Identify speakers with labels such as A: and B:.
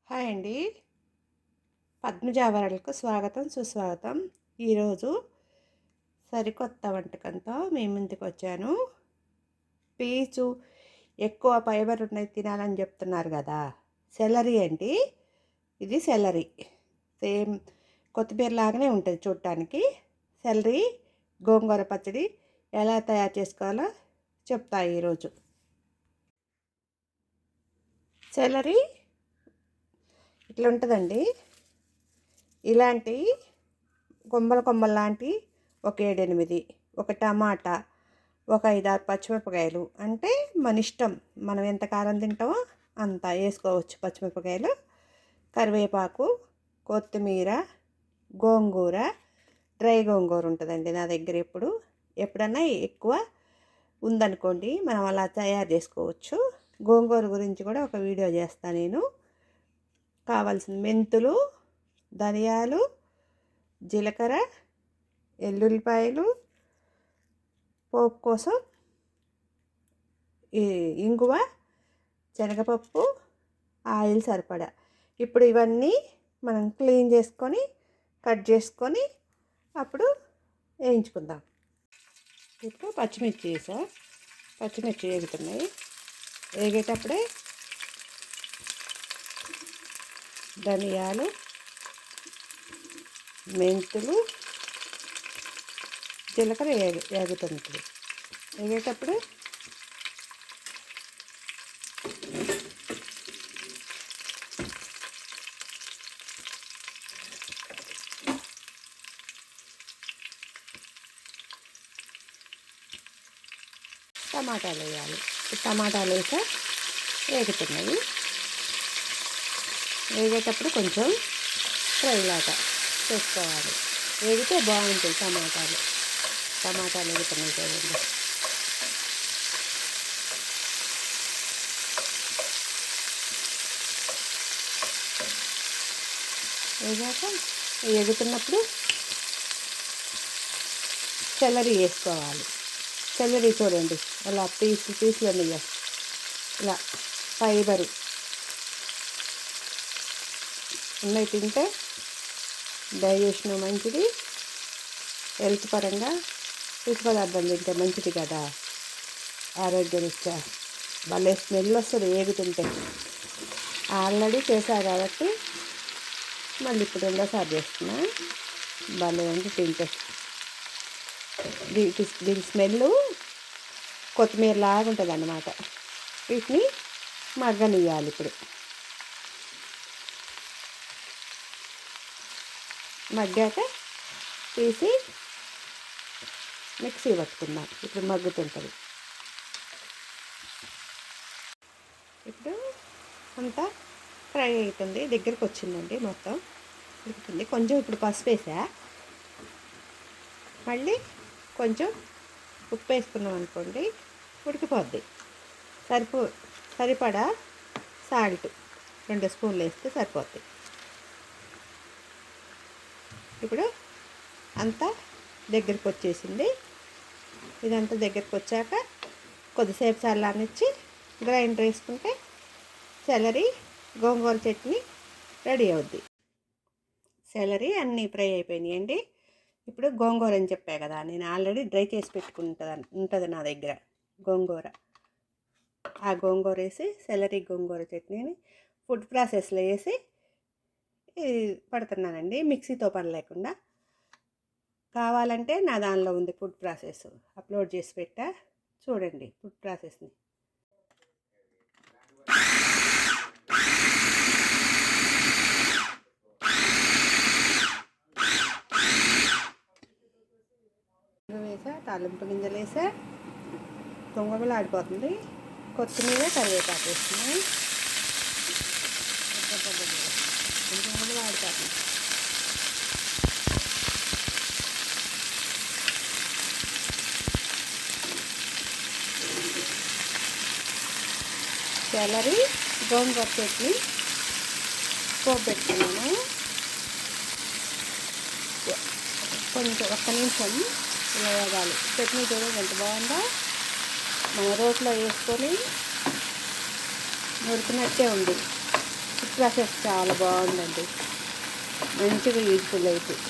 A: Hi అండి. పద్మజావరాలకు స్వాగతం సుస్వాగతం. ఈరోజు సరికొత్త వంటకంతో మీ ముందుకు వచ్చాను. పీచు ఎక్కువ ఫైబర్ ఉన్నది తినాలని చెప్తున్నారు కదా. సెలరీ అండి. ఇది సెలరీ సేమ్ కొత్తిమీర లాగానే ఉంటుంది చూడటానికి. సెలరీ గోంగూర పచ్చడి ఎలా తయారు చేసుకోవాలో చెప్తా ఈరోజు. సెలరీ ఇట్లా ఉంటుందండి. ఇలాంటి కొమ్మలు లాంటి ఒక 7-8, ఒక టమాటా, ఒక 5-6 పచ్చిమిరపకాయలు, అంటే మన ఇష్టం, మనం ఎంత కారం తింటామో అంత వేసుకోవచ్చు. పచ్చిమిరపకాయలు, కరివేపాకు, కొత్తిమీర, గోంగూర, డ్రై గోంగూర ఉంటుందండి నా దగ్గర. ఎప్పుడన్నా ఎక్కువ ఉందనుకోండి మనం అలా తయారు చేసుకోవచ్చు. గోంగూర గురించి కూడా ఒక వీడియో చేస్తాను నేను. కావాల్సిన మెంతులు, ధనియాలు, జీలకర్ర, ఎల్లుల్లిపాయలు, పోపు కోసం ఇంగువ, శనగపప్పు, ఆయిల్ సరిపడా. ఇప్పుడు ఇవన్నీ మనం క్లీన్ చేసుకొని కట్ చేసుకొని అప్పుడు వేయించుకుందాం. ఇప్పుడు పచ్చిమిర్చి వేగుతున్నాయి. వేగేటప్పుడే ధనియాలు, మెంతులు, జీలకర్ర వేగుతుంది. ఇప్పుడు వేగేటప్పుడు టమాటాలు వేయాలి. టమాటాలు వేసా వేగుతున్నాయి. వేగేటప్పుడు కొంచెం ఫ్రై లాగా చేసుకోవాలి. వేగితే బాగుంటాయి టమాటాలు వేగుతున్నాయి చూడండి. వేగాక వేగుతున్నప్పుడు సెలరీ వేసుకోవాలి. సెలరీ చూడండి అలా పీసులు ఉన్నాయి, ఇలా ఫైబరు ఉన్నాయి. తింటే డైజెషన్ మంచిది, హెల్త్ పరంగా పీచు పదార్థం తింటే మంచిది కదా, ఆరోగ్యరీత్యా. భలే స్మెల్ వస్తుంది వేగుతుంటే. ఆల్రెడీ చేశా కాబట్టి మళ్ళీ ఇప్పుడు రెండోసారి చేస్తున్నా. భలే ఉంది తింటే. దీని స్మెల్ కొత్తిమీర లాగా ఉంటుంది అన్నమాట. వీటిని మగ్గనివ్వాలి. ఇప్పుడు మగ్గాక తీసి మిక్సీ పట్టుకుందాం. ఇప్పుడు మగ్గుతుంటుంది. ఇప్పుడు అంతా ఫ్రై అవుతుంది, దగ్గరికి వచ్చిందండి, మొత్తం ఉడుకుతుంది. కొంచెం ఇప్పుడు పసుపు వేసా, మళ్ళీ కొంచెం ఉప్పు వేసుకున్నాం అనుకోండి ఉడికిపోద్ది. సరిపడా సాల్ట్ 2 స్పూన్లు వేస్తే సరిపోద్ది. ఇప్పుడు అంతా దగ్గరికి వచ్చేసింది. ఇదంతా దగ్గరికి వచ్చాక కొద్దిసేపు చల్లారనిచ్చి గ్రైండర్ వేసుకుంటే సెలరీ గోంగూర చట్నీ రెడీ అవుద్ది. సెలరీ అన్నీ ఫ్రై అయిపోయినాయండి. ఇప్పుడు గోంగూర అని చెప్పా కదా, నేను ఆల్రెడీ డ్రై చేసి ఉంటుంది నా దగ్గర గోంగూర. ఆ గోంగూర వేసి సెలరీ గోంగూర చట్నీని ఫుడ్ ప్రాసెస్లో వేసి పడుతున్నానండి, మిక్సీతో పని లేకుండా. కావాలంటే నా దానిలో ఉంది ఫుడ్ ప్రాసెస్, అప్లోడ్ చేసి పెట్టా, చూడండి ఫుడ్ ప్రాసెస్ని. వేసా, తాలింపు గింజలు వేసా, గొంగళ ఆడిపోతుంది. కొత్తిమీర, కరివేపాకు వేస్తున్నాయి. గొంగళ ఆడిపోతుంది. సెలరీ గోంగూర చట్నీ పోపు పెట్టుకున్నాను. కొంచెం ఒక్క నిమిషం ఇలా వేగాలి. చట్నీ చూడండి ఎంత బాగుందో. మన రోట్లో వేసుకొని నూరుకున్నట్టే ఉంది. ప్రాసెస్ చాలా బాగుందండి. మంచిగా యూజ్ఫుల్ అవుతుంది.